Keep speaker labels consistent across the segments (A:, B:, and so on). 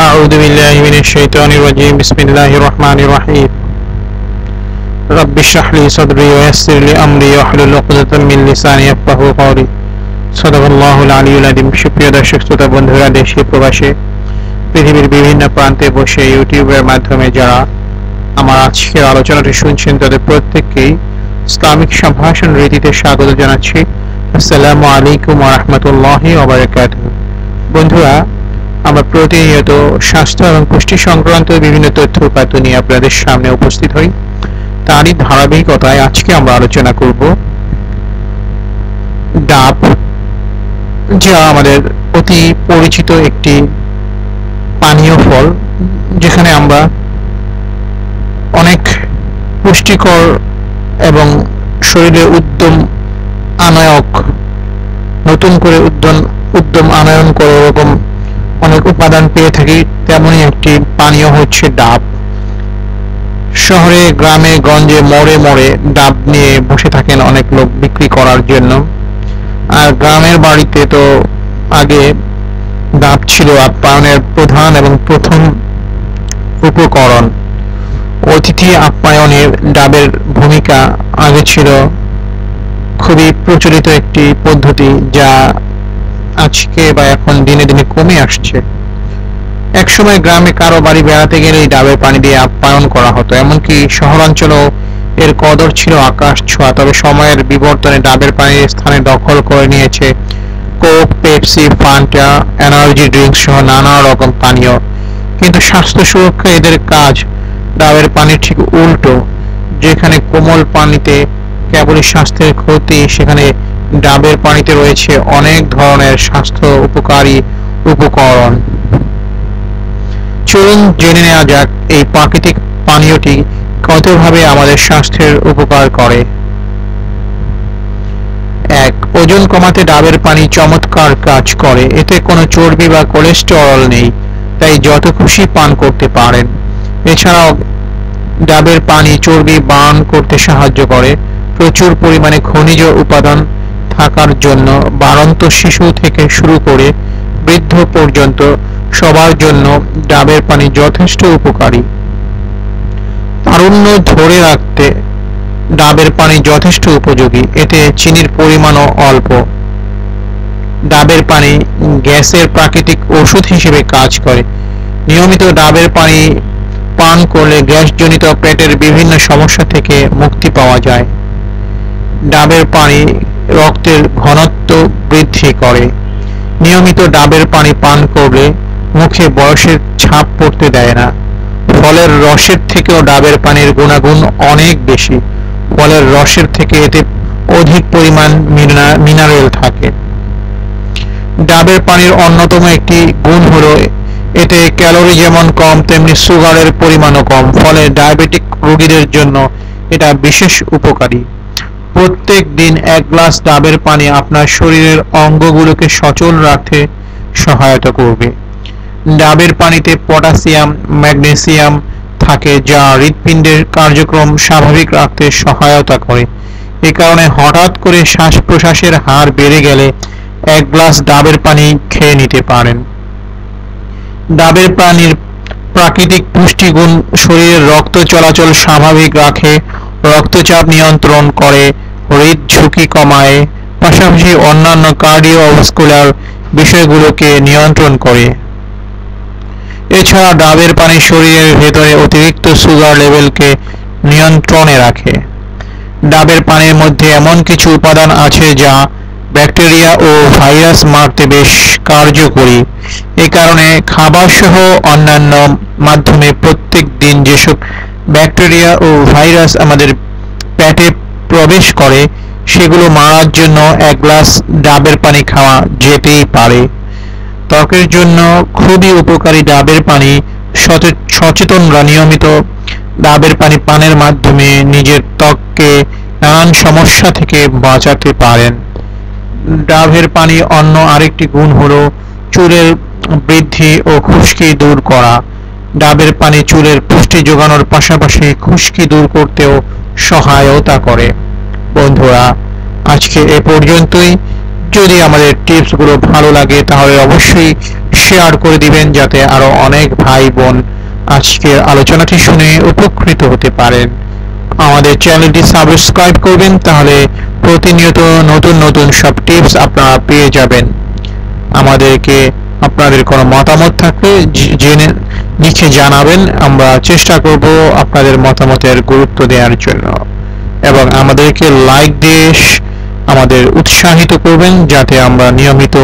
A: أعوذ بالله من الشيطان الرجيم بسم الله الرحمن الرحيم رب اشرح لي صدري ويسر لي أمري واحلل عقدة من লিসানি ইয়াফকাহু কওলি সাদাকাল্লাহুল আলিয়্যুল আযীম। সুপ্রিয় দর্শক শ্রোতা বন্ধুরা, দেশে প্রবাসে পৃথিবীর বিভিন্ন প্রান্তে বসে ইউটিউবের মাধ্যমে যারা আমার আজকের আলোচনাটি শুনছেন তাদের প্রত্যেককেই ইসলামিক সম্ভাষণ রীতিতে স্বাগত জানাচ্ছি। আসসালামু আলাইকুম ওয়া রাহমাতুল্লাহি ওয়া বারাকাতুহু। বন্ধুরা, আমরা প্রতিনিয়ত স্বাস্থ্য এবং পুষ্টি সংক্রান্ত বিভিন্ন তথ্য উপাত্ত নিয়ে আপনাদের সামনে উপস্থিত হই। তারই ধারাবাহিকতায় আজকে আমরা আলোচনা করব ডাব, যা আমাদের অতি পরিচিত একটি পানীয় ফল, যেখানে আমরা অনেক পুষ্টিকর এবং শরীরে উদ্যম আনয়ক, নতুন করে উদ্যম আনয়ন করে এরকম অনেক উপাদান পেয়ে থাকি। তেমনই একটি পানীয় হচ্ছে ডাব। শহরে গ্রামে গঞ্জে মোড়ে মোড়ে ডাব নিয়ে বসে থাকেন অনেক লোক বিক্রি করার জন্য। আর গ্রামের বাড়িতে তো আগে ডাব ছিল আপ্যায়নের প্রধান এবং প্রথম উপকরণ। অতিথি আপ্যায়নের ডাবের ভূমিকা আগে ছিল খুবই প্রচলিত একটি পদ্ধতি, যা আজকে বা এখন দিনে দিনে কমে আসছে। একসময় গ্রামে কারো বাড়ি বেড়াতে গেলেই ডাবের পানি দিয়ে আপ্যায়ন করা হতো, এমনকি শহরাঞ্চলেও এর কদর ছিল আকাশ ছোঁয়া। তবে সময়ের বিবর্তনে ডাবের পানির স্থানে দখল করে নিয়েছে Coke, Pepsi, Fanta, energy drinks সহ নানা রকম পানীয়। কিন্তু স্বাস্থ্য সুরক্ষা এদের কাজ ডাবের পানির ঠিক উল্টো। যেখানে কোমল পানিতে কেবলই স্বাস্থ্যের ক্ষতি, সেখানে ডাবের পানিতে রয়েছে অনেক ধরনের স্বাস্থ্য উপকারী উপকরণ। চলুন জেনে নেওয়া যাক এই প্রাকৃতিক পানীয়টি কতভাবে আমাদের স্বাস্থ্যের উপকার করে। 1. ওজন কমাতে ডাবের পানি চমৎকার কাজ করে। এতে কোনো চর্বি বা কোলেস্টেরল নেই, তাই যত খুশি পান করতে পারেন। এছাড়াও ডাবের পানি চর্বি বার্ন করতে সাহায্য করে। প্রচুর পরিমাণে খনিজ উপাদান থাকার জন্য বাড়ন্ত শিশু থেকে শুরু করে বৃদ্ধ পর্যন্ত সবার জন্য ডাবের পানি যথেষ্ট উপকারী। তারুণ্য ধরে রাখতে ডাবের পানি যথেষ্ট উপযোগী। এতে চিনির পরিমাণও অল্প। ডাবের পানি গ্যাসের প্রাকৃতিক ওষুধ হিসেবে কাজ করে। নিয়মিত ডাবের পানি পান করলে গ্যাসজনিত পেটের বিভিন্ন সমস্যা থেকে মুক্তি পাওয়া যায়। ডাবের পানি রক্তের ঘনত্ব বৃদ্ধি করে। নিয়মিত ডাবের পানি পান করলে মুখে বয়সের ছাপ পড়তে দেয় না। ফলের রসের থেকেও ডাবের পানির গুণাগুণ অনেক বেশি। ফলের রসের থেকে এতে অধিক পরিমাণ মিনারেল থাকে। ডাবের পানির অন্যতম একটি গুণ হলো এতে ক্যালোরি যেমন কম, তেমনি সুগারের পরিমাণও কম। ফলে ডায়াবেটিক রোগীদের জন্য এটা বিশেষ উপকারী। প্রত্যেক দিন 1 গ্লাস ডাবের পানি আপনার শরীরের অঙ্গগুলোকে সচল রাখতে সহায়তা করবে। ডাবের পানিতে পটাশিয়াম, ম্যাগনেসিয়াম থাকে, যা হৃৎপিণ্ডের কার্যক্রম স্বাভাবিক রাখতে সহায়তা করে। এ কারণে হঠাৎ করে শ্বাস প্রশ্বাসের হার বেড়ে গেলে 1 গ্লাস ডাবের পানি খেয়ে নিতে পারেন। ডাবের পানির প্রাকৃতিক পুষ্টিগুণ শরীরের রক্ত চলাচল স্বাভাবিক রাখে, রক্তচাপ নিয়ন্ত্রণ করে, হৃদ ঝুঁকি কমায়, পাশাপাশি অন্যান্য কার্ডিওভাস্কুলার বিষয়গুলোকে নিয়ন্ত্রণ করে। এছাড়া ডাবের পানি শরীরের ভেতরে অতিরিক্ত সুগার লেভেলকে নিয়ন্ত্রণে রাখে। ডাবের পানির মধ্যে এমন কিছু উপাদান আছে যা ব্যাকটেরিয়া ও ভাইরাস মারতে বেশ কার্যকরী। এ কারণে খাবার সহ অন্যান্য মাধ্যমে প্রত্যেক দিন যেসব ব্যাকটেরিয়া ও ভাইরাস আমাদের পেটে প্রবেশ করে সেগুলো মারার জন্য 1 গ্লাস ডাবের পানি খাওয়া যেতেই পারে। ত্বকের জন্য খুবই উপকারী ডাবের পানি। সচেতনরা নিয়মিত ডাবের পানি পানের মাধ্যমে নিজের ত্বককে নানান সমস্যা থেকে বাঁচাতে পারেন। ডাবের পানি অন্য আরেকটি গুণ হলো চুলের বৃদ্ধি ও খুশকি দূর করা। ডাবের পানি চুলের পুষ্টি যোগানোর পাশাপাশি খুশকি দূর করতেও সহায়তা করে। বন্ধুরা, আজকে এ পর্যন্তই। যদি আমাদের টিপসগুলো ভালো লাগে তাহলে অবশ্যই শেয়ার করে দিবেন, যাতে আরো অনেক ভাই বোন আজকের আলোচনাটি শুনে উপকৃত হতে পারেন। আমাদের চ্যানেলটি সাবস্ক্রাইব করবেন, তাহলে প্রতিনিয়ত নতুন নতুন সব টিপস আপনারা পেয়ে যাবেন। আমাদেরকে আপনাদের কোনো মতামত থাকলে জেনে লিখে জানাবেন, আমরা চেষ্টা করব আপনাদের মতামতের গুরুত্ব দেওয়ার জন্য, এবং আমাদেরকে লাইক দিয়ে আমাদের উৎসাহিত করবেন, যাতে আমরা নিয়মিত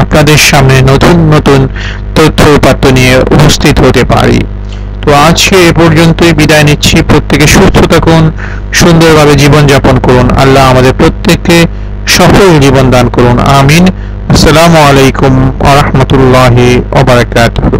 A: আপনাদের সামনে নতুন নতুন তথ্য উপাত্ত নিয়ে উপস্থিত হতে পারি। তো আজকে এ পর্যন্তই বিদায় নিচ্ছি। প্রত্যেকে সুস্থ থাকুন, সুন্দরভাবে জীবনযাপন করুন। আল্লাহ আমাদের প্রত্যেককে সফল জীবন দান করুন। আমিন। আসসালামু আলাইকুম ওয়া রাহমাতুল্লাহি ওয়া বারাকাতুহু।